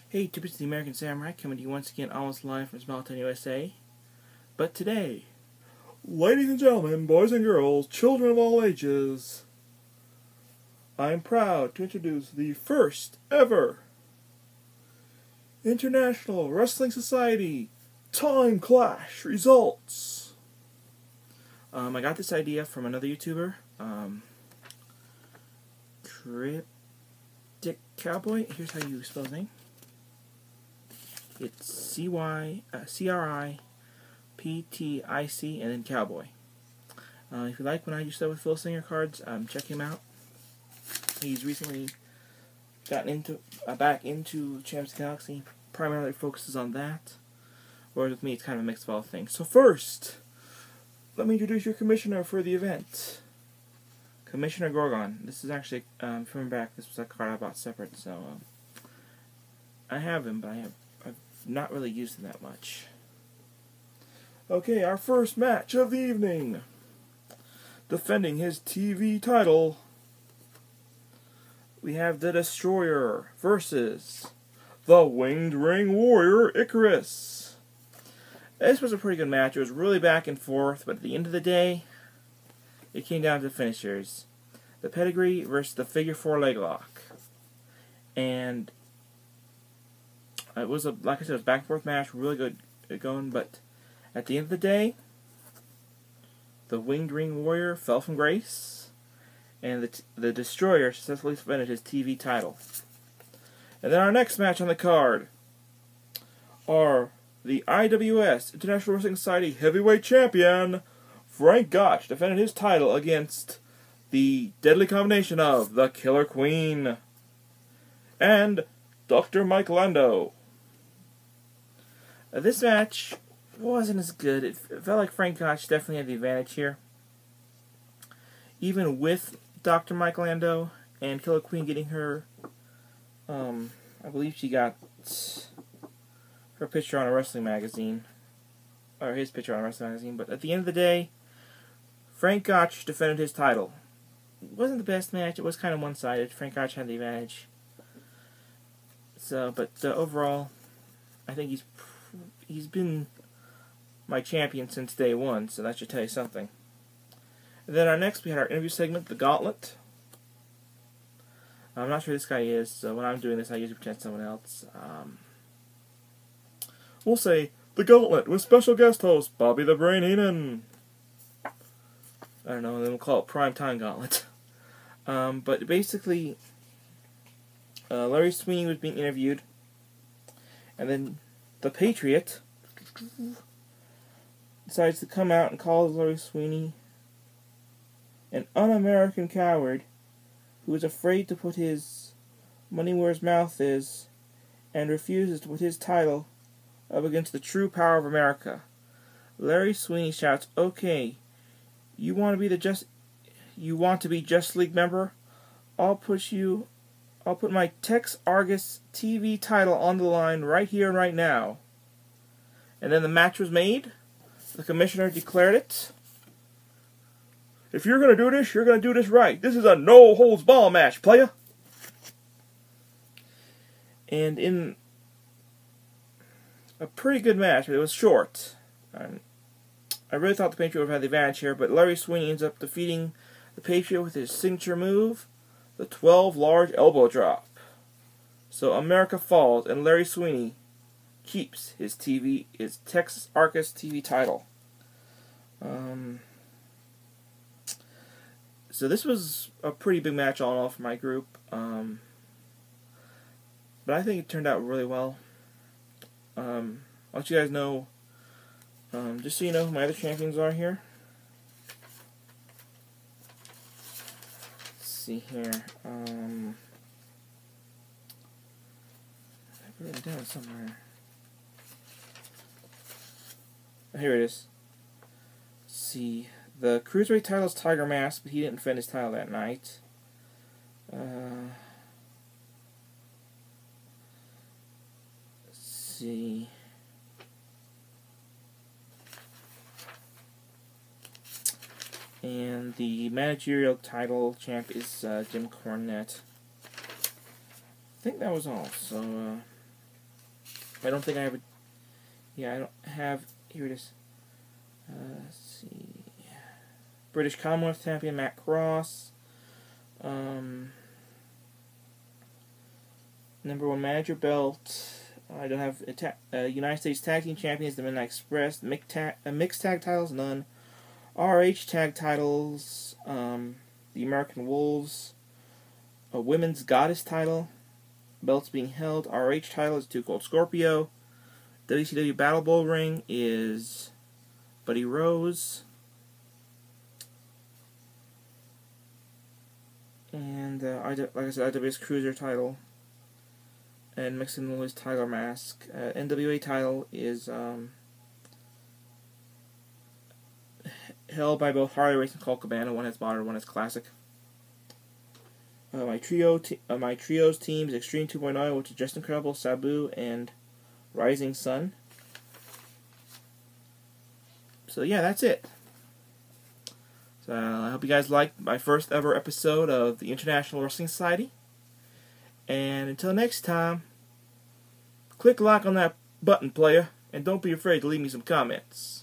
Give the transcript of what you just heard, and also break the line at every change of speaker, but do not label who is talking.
Hey, Tippets the American Samurai, coming to you once again almost live from Small Town, USA. But today, ladies and gentlemen, boys and girls, children of all ages, I am proud to introduce the first ever International Wrestling Society Time Clash results. I got this idea from another YouTuber, Cryptic Cowboy. Here's how you spell his name. It's C-R-I-P-T-I-C and then Cowboy. If you like when I do stuff with Phil Singer cards, check him out. He's recently gotten back into Champs Galaxy. Primarily focuses on that. Whereas with me, it's kind of a mix of all things. So first, let me introduce your commissioner for the event. Commissioner Gorgon. This is actually, from back, this was a card I bought separate, so I have him, but I've not really used him that much. Okay, our first match of the evening. Defending his TV title, we have the Destroyer versus the Winged Ring Warrior Icarus. This was a pretty good match. It was really back and forth, but at the end of the day, it came down to the finishers. The Pedigree versus the Figure 4 Leg Lock. And it was, like I said, it was a back and forth match, really good going, but at the end of the day, the Winged Ring Warrior fell from grace, and the Destroyer successfully defended his TV title. And then our next match on the card are the IWS, International Wrestling Society Heavyweight Champion, Frank Gotch, defended his title against the deadly combination of the Killer Queen and Dr. Mike Lando. This match wasn't as good. It felt like Frank Gotch definitely had the advantage here. Even with Dr. Mike Lando and Killer Queen getting her, I believe she got her picture on a wrestling magazine, or his picture on a wrestling magazine, but at the end of the day, Frank Gotch defended his title. It wasn't the best match. It was kind of one-sided. Frank Gotch had the advantage. So, but overall, I think he's been my champion since day one, so that should tell you something. And then we had our interview segment, The Gauntlet. I'm not sure who this guy is, so when I'm doing this, I usually pretend someone else. We'll say, The Gauntlet, with special guest host, Bobby the Brain Heenan. I don't know, then we'll call it Primetime Gauntlet. But basically, Larry Sweeney was being interviewed, and then the Patriot decides to come out and call Larry Sweeney an un-American coward who is afraid to put his money where his mouth is and refuses to put his title up against the true power of America. Larry Sweeney shouts, "Okay, you want to be Just League member? I'll put my Tex Argus TV title on the line right here and right now." And then the match was made. The commissioner declared it. If you're going to do this, you're going to do this right. This is a no-holds-barred match, playa. And in a pretty good match, but it was short. I really thought the Patriot would have had the advantage here, but Larry Sweeney ends up defeating the Patriot with his signature move, the 12 large elbow drop. So America falls, and Larry Sweeney keeps his Texas Arcus TV title. So this was a pretty big match all in all for my group. But I think it turned out really well. I'll let you guys know, just so you know who my other champions are here. Let's see here. I put it down somewhere. Here it is. Let's see. The Cruiserweight title is Tiger Mask, but he didn't defend his title that night. Let's see. And the managerial title champ is Jim Cornette. I think that was all. So, I don't think I have a... Yeah, I don't have... Here it is. Let's see... British Commonwealth Champion Matt Cross. Number 1 manager belt. I don't have United States Tag Team Champions, the Midnight Express. Mixed tag titles, none. RH tag titles, the American Wolves. A Women's Goddess title. Belts being held. RH title is Too Cold Scorpio. WCW Battle Bowl ring is Buddy Rose. And, like I said, IWS Cruiser title. And Mixon Lewis Tiger Mask. NWA title is held by both Harley Race and Colt Cabana. One is modern, one is classic. My trios teams: Extreme 2.0, which is Just Incredible, Sabu, and Rising Sun. So yeah, that's it. So I hope you guys liked my first ever episode of the International Wrestling Society. And until next time, click like on that button, player, and don't be afraid to leave me some comments.